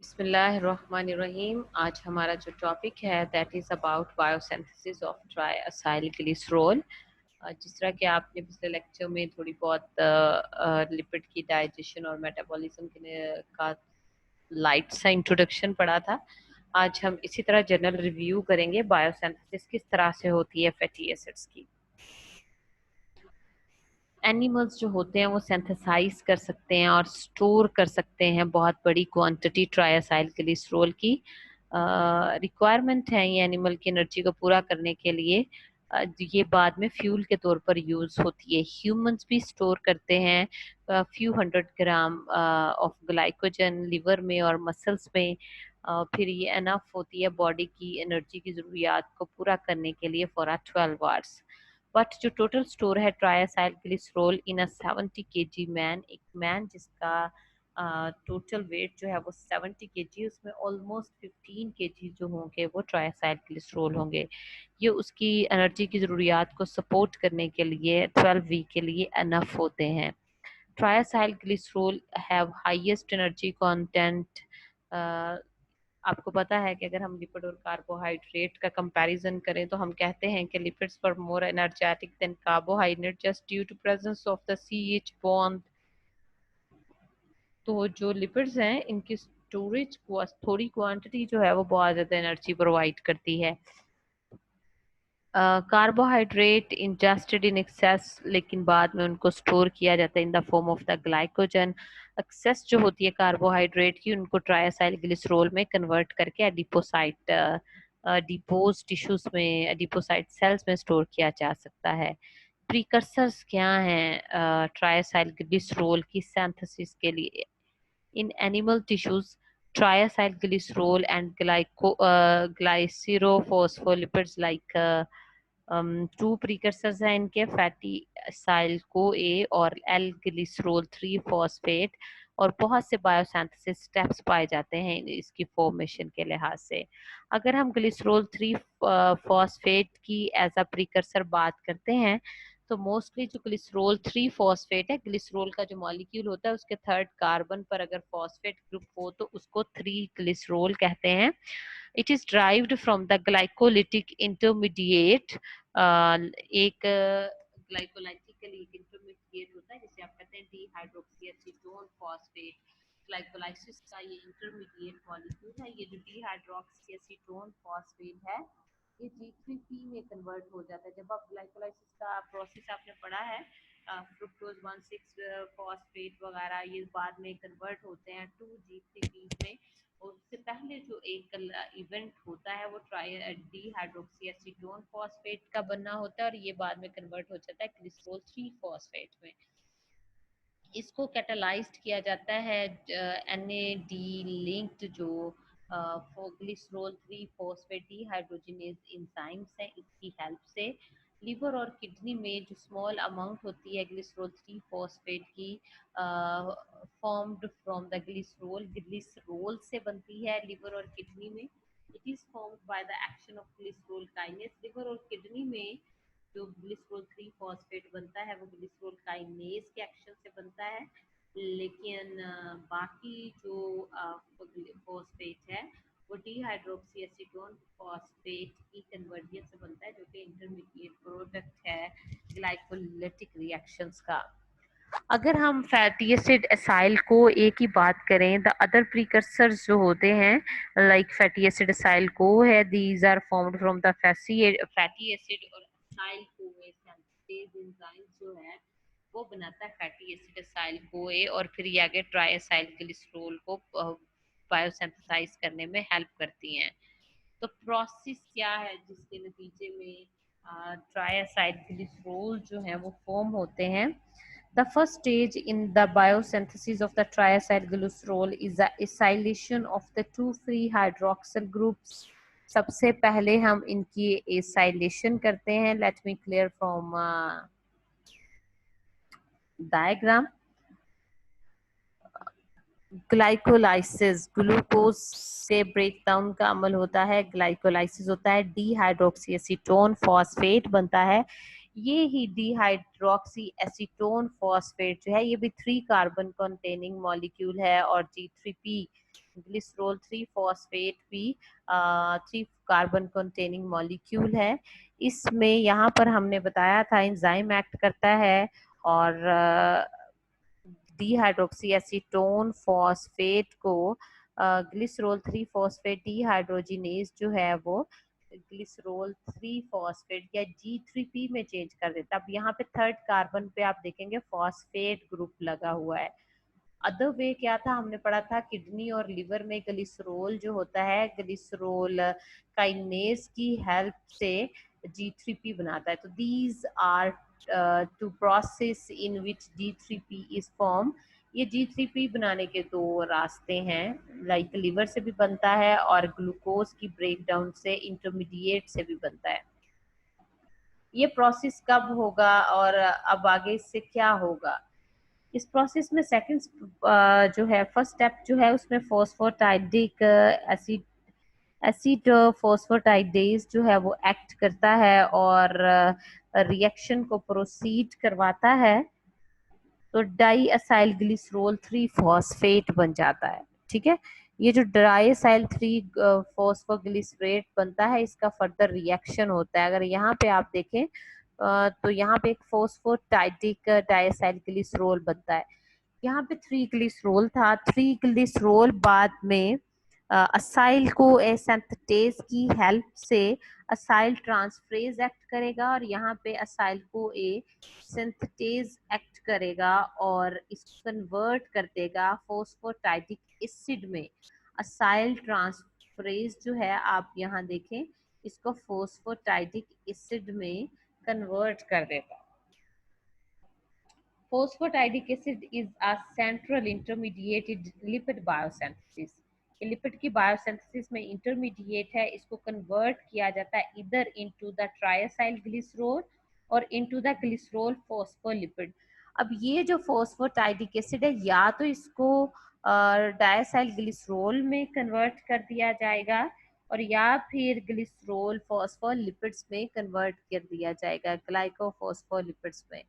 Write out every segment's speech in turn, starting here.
बिस्मिल्लाहिर्रहमानिर्रहीम। आज हमारा जो टॉपिक है that is about biosynthesis of triacylglycerol ग्लिसरॉल। जिस तरह कि आपने पिछले लेक्चर में थोड़ी बहुत लिपिड की डाइजेशन और मेटाबॉलिज्म का लाइट सा इंट्रोडक्शन पढ़ा था। आज हम इसी तरह जनरल रिव्यू करेंगे बायोसिंथेसिस किस तरह से होती है फैटी एसिड्स की। एनिमल्स जो होते हैं वो सिंथेसाइज कर सकते हैं और स्टोर कर सकते हैं बहुत बड़ी क्वांटिटी ट्राइएसाइल ग्लिसरॉल की। रिक्वायरमेंट है ये एनिमल की एनर्जी को पूरा करने के लिए। ये बाद में फ्यूल के तौर पर यूज होती है। ह्यूमंस भी स्टोर करते हैं few 100 gram of glycogen liver में और मसल्स में। फिर ये एनफ होती है बॉडी की एनर्जी की जरूरियात को पूरा करने के लिए फॉर 12 आवर्स। बट जो टोटल स्टोर है ट्राइएसाइल ग्लिसरॉल इन अ 70 kg मैन, एक मैन जिसका टोटल वेट जो है वो 70 kg, उसमें ऑलमोस्ट 15 kg जो होंगे वो ट्राइएसाइल ग्लिसरॉल होंगे। ये उसकी एनर्जी की ज़रूरियात को सपोर्ट करने के लिए 12 वीक के लिए अनफ होते हैं। Triacyl glycerol have highest energy content. आपको पता है कि अगर हम लिपिड और कार्बोहाइड्रेट का कंपैरिजन करें तो हम कहते हैं कि lipids were more energetic than carbohydrate just due to presence of the CH bond. तो जो लिपिड्स हैं इनकी स्टोरेज थोड़ी क्वांटिटी जो है वो बहुत ज्यादा एनर्जी प्रोवाइड करती है। कार्बोहाइड्रेट इंजेस्टेड इन एक्सेस, लेकिन बाद में उनको स्टोर किया जाता है in the form of the glycogen. Excess जो होती है कार्बोहाइड्रेट की उनको ट्राइएसाइल ग्लिसरॉल में कन्वर्ट करके एडिपोसाइट डिपोज टिश्यूज में एडिपोसाइट सेल्स में स्टोर किया जा सकता है। प्रीकर्सर्स क्या हैं ट्राइएसाइल ग्लिसरॉल की सिंथेसिस के लिए? In animal tissues, triacylglycerol and glycerophospholipids like two precursors हैं इनके, फैटी साइल को ए और एल ग्लिसरॉल 3 फॉस्फेट। और बहुत से बायोसिंथेसिस स्टेप्स पाए जाते हैं इसकी फॉर्मेशन के लिहाज से। अगर हम ग्लिसरॉल 3 फॉस्फेट की एज अ प्रीकर्सर बात करते हैं तो मोस्टली जो ग्लिसरॉल 3 फॉस्फेट है, ग्लिसरॉल का जो मॉलिक्यूल होता है उसके थर्ड कार्बन पर अगर फॉस्फेट ग्रुप हो तो उसको 3 ग्लिसरॉल कहते हैं। It is derived from the glycolytic intermediate. एक ग्लाइकोलाइटिकली इंटरमीडिएट होता है जिसे आप कहते हैं D hydroxy acetone phosphate. Glycolysis का ये इंटरमीडिएट मॉलिक्यूल है। ये जो डी हाइड्रोक्सी एसीटोन फॉस्फेट है ये G3P में कन्वर्ट हो जाता है। जब आप ग्लाइकोलाइसिस का प्रोसेस आपने पढ़ा है, फ्रुक्टोज 1,6 फॉस्फेट वगैरह ये बाद में कन्वर्ट होते हैं 2G3P में। और उससे पहले जो एक इवेंट होता है वो डी हाइड्रोक्सी एसीटोन फॉस्फेट का बनना होता है और ये बाद में कन्वर्ट हो जाता है ग्लिसरॉल 3 फॉस्फेट में। इसको कैटालाइज्ड किया जाता है NAD लिंक्ड जो ग्लिसरॉल 3 फॉस्फेट डिहाइड्रोजिनेज एंजाइम्स हैं इसकी हेल्प से। लिवर और किडनी में जो स्मॉल अमाउंट होती है ग्लिसरॉल 3 फॉस्फेट की फॉर्म्ड फ्रॉम द ग्लिसरॉल से बनती है लिवर और किडनी में। It is formed by the action of glycerol kinase. Liver और किडनी में जो ग्लिसरॉल 3 फॉस्फेट बनता है वो ग्लिसरॉल काइनेज के एक्शन से बनता है। लेकिन बाकी जो फॉस्फेट है वो डिहाइड्रोक्सी एसीटोन फॉस्फेट की कन्वर्जन से बनता है जो कि इंटरमीडिएट प्रोडक्ट है ग्लाइकोलिटिक रिएक्शंस का। अगर हम फैटी एसिड एसाइल को एक ही बात करें, द अदर प्रीकर्सर्स जो होते हैं like fatty acid acyl CoA है, these are formed from the fatty acid और एसाइल को सिंथेज एंजाइम जो है वो बनाता है फैटी एसिड एसाइल को ए और फिर ये आगे ट्राई एसाइल ग्लिसरॉल को बायोसिंथेसाइज करने में हेल्प करती हैं। तो प्रोसेस क्या है जिसके नतीजे में ट्राइएसाइल ग्लिसरॉल जो है वो फॉर्म होते हैं? The first stage in the biosynthesis of the triacyl glycerol is the acylation of the two free hydroxyl groups. सबसे पहले हम इनकी acylation करते हैं. Let me clear from diagram. Glycolysis glucose के ब्रेकडाउन का अमल होता है, ग्लाइकोलाइसिस होता है, डी हाइड्रोक्सी एसीटोन फॉस्फेट बनता है। ये ही डिहाइड्रोक्सी एसीटोन फॉस्फेट जो है ये भी 3 कार्बन कंटेनिंग मॉलिक्यूल है, और G3P ग्लिसरोल 3 फॉस्फेट भी 3 कार्बन कंटेनिंग मॉलिक्यूल है। इसमें यहाँ पर हमने बताया था एंजाइम एक्ट करता है, और डिहाइड्रोक्सी एसीटोन फॉस्फेट को ग्लिसरोल 3 फॉस्फेट डिहाइड्रोजिनेज जो है वो ग्लिसरोल 3 फॉस्फेट या G3P में चेंज कर देता है। अब यहाँ पे थर्ड कार्बन पे आप देखेंगे फॉस्फेट ग्रुप लगा हुआ है। अदर वे क्या था, हमने पढ़ा था किडनी और लिवर में ग्लिसरोल जो होता है ग्लिसरोल काइनेज की हेल्प से G3P बनाता है। तो these are two process in which G3P is form. ये G3P बनाने के दो रास्ते हैं, लाइक लिवर से भी बनता है और ग्लूकोज की ब्रेकडाउन से इंटरमीडिएट से भी बनता है। ये प्रोसेस कब होगा और अब आगे इससे क्या होगा? इस प्रोसेस में सेकंड जो है फर्स्ट स्टेप जो है उसमें फॉस्फोटाइडिक एसिड एसिड फॉस्फोटाइडेज जो है वो एक्ट करता है और रिएक्शन को प्रोसीड करवाता है, तो डाई असाइल ग्लिसरोल 3 फॉस्फेट बन जाता है। ठीक है, ये जो डाई असाइल 3 फॉस्फोग्लिसरेट बनता है इसका फर्दर रिएक्शन होता है। अगर यहाँ पे आप देखें तो यहाँ पे एक फॉस्फोटाइडिक डाइसाइल ग्लिसरोल बनता है। यहाँ पे 3 ग्लिसरोल था, 3 ग्लिसरोल बाद में असाइल को एसेंथेटेज की हेल्प से असाइल ट्रांसफरेज एक्ट करेगा, और यहाँ पे असाइल को ए सिंथेटेज एक्ट करेगा और इसको कन्वर्ट कर देगा फॉस्फोटाइडिक एसिड में। असाइल ट्रांसफरेज जो है आप यहाँ देखें इसको फॉस्फोटाइडिक एसिड में कन्वर्ट कर देगा। Phosphatidic acid is a central intermediate in lipid biosynthesis. ये लिपिड की बायोसिंथेसिस में इंटरमीडिएट है, इसको कन्वर्ट किया जाता है इधर इनटू द ट्राइसाइल ग्लिसरोल और इनटू द ग्लिसरोल फॉस्फोलिपिड। अब ये जो फॉस्फोटाइडिक एसिड है या तो इसको डायसाइल ग्लिसरोल में कन्वर्ट कर दिया जाएगा और या फिर ग्लिसरोल फॉस्फोलिपिड्स में कन्वर्ट कर दिया जाएगा, ग्लाइकोफॉस्फोलिपिड्स में।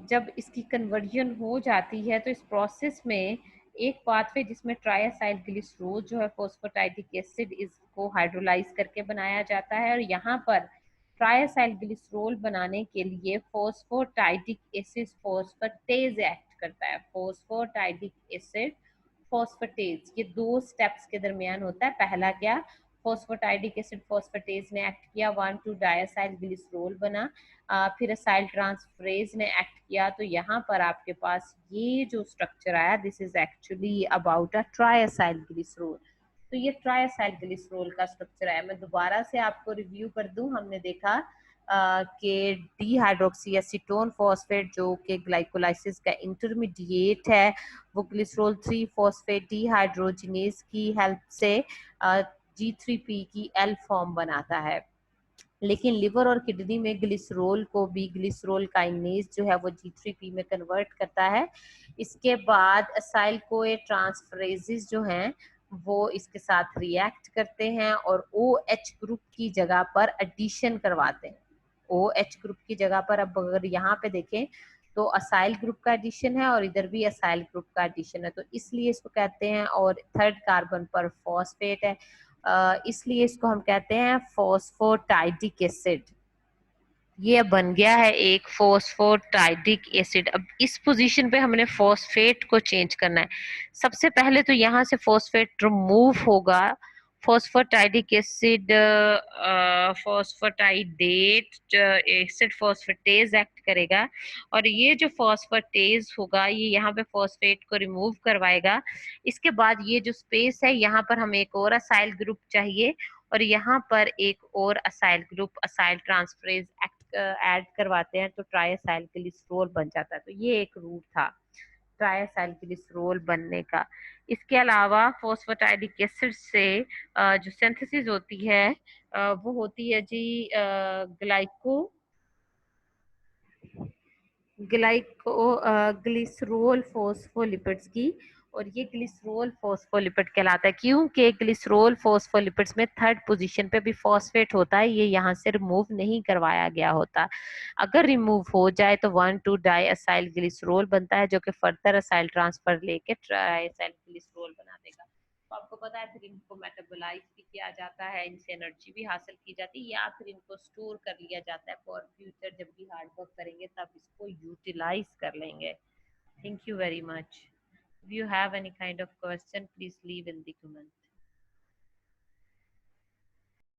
जब इसकी कन्वर्जन हो जाती है तो इस प्रोसेस में एक पाथवे जिसमें ट्राइसाइल ग्लिसरोल जो है फॉस्फोटाइडिक एसिड इसको हाइड्रोलाइज करके बनाया जाता है, और यहाँ पर ट्राइसाइल ग्लिसरोल बनाने के लिए फॉस्फोटाइडिक एसिड फॉस्फेटेज एक्ट करता है। फॉस्फोटाइडिक एसिड फॉस्फेटेज ये दो स्टेप्स के दरमियान होता है। पहला क्या, फॉस्फोटाइडिक एसिड फॉस्फेटेज ने एक्ट किया, 1,2 डायसाइल ग्लिसरोल बना, फिर असाइल ट्रांसफरेज ने एक्ट किया, तो यहाँ पर आपके पास ये जो स्ट्रक्चर आया this is actually about a triacyl glycerol. तो ये ट्राइसाइल ग्लिसरोल का स्ट्रक्चर है। मैं दोबारा से आपको रिव्यू कर दूं, हमने देखा कि डिहाइड्रोक्सी एसीटोन फॉस्फेट जो कि ग्लाइकोलाइसिस का इंटरमीडिएट है वो ग्लिसरोल 3 फॉस्फेट डिहाइड्रोजिनेज की हेल्प से G3P की एल फॉर्म बनाता है। लेकिन लिवर और किडनी में ग्लिसरोल को भी ग्लिसरोल काइनेज जो है वो G3P में कन्वर्ट करता है। इसके बाद असाइल कोए ट्रांसफरेजेस जो हैं वो इसके साथ रिएक्ट करते हैं और OH ग्रुप की जगह पर एडिशन करवाते हैं। OH ग्रुप की जगह पर अब अगर यहाँ पे देखें तो असाइल ग्रुप का एडिशन है और इधर भी असाइल ग्रुप का एडिशन है, तो इसलिए इसको कहते हैं, और थर्ड कार्बन पर फॉस्फेट है इसलिए इसको हम कहते हैं फॉस्फोटाइडिक एसिड। ये बन गया है एक फॉस्फोटाइडिक एसिड। अब इस पोजीशन पे हमने फॉस्फेट को चेंज करना है। सबसे पहले तो यहाँ से फॉस्फेट रिमूव होगा, phosphatidic acid phosphatidate acid phosphatase act करेगा, और ये जो फॉस्फेटेज होगा ये यहाँ पे फॉस्फेट को रिमूव करवाएगा। इसके बाद ये जो स्पेस है यहाँ पर हमें एक और असाइल ग्रुप चाहिए, और यहाँ पर एक और acyl group acyl transferase act add करवाते हैं तो ट्राइसाइल ग्लिसरोल बन जाता है। तो ये एक रूट था ट्राइसाइल ग्लिसरोल बनने का। इसके अलावा फॉस्फेटाइडिक एसिड से जो सिंथेसिस होती है वो होती है जी ग्लाइको ग्लाइको ग्लिसरोल फोस्फोलिपिड्स की। और ये ग्लिसरोल फोस्फोलिपिड कहलाता है क्योंकि ग्लिसरोल फोस्फोलिपिड्स में थर्ड पोजीशन पे भी फॉस्फेट होता है, ये यहाँ से रिमूव नहीं करवाया गया होता। अगर रिमूव हो जाए तो 1,2 डाई असाइल ग्लिसरोल बनता है, जो कि फर्दर असाइल ट्रांसफर लेके ट्राई असाइल ग्लिसरोल बना देगा। तो आपको पता है फिर इनको मेटाबोलाइज भी किया जाता है, इनसे एनर्जी भी हासिल की जाती है, या फिर इनको स्टोर कर लिया जाता है फॉर फ्यूचर, जब भी हार्ड वर्क करेंगे तब इसको यूटिलाइज कर लेंगे। Thank you very much. If you have any kind of question, please leave in the comment.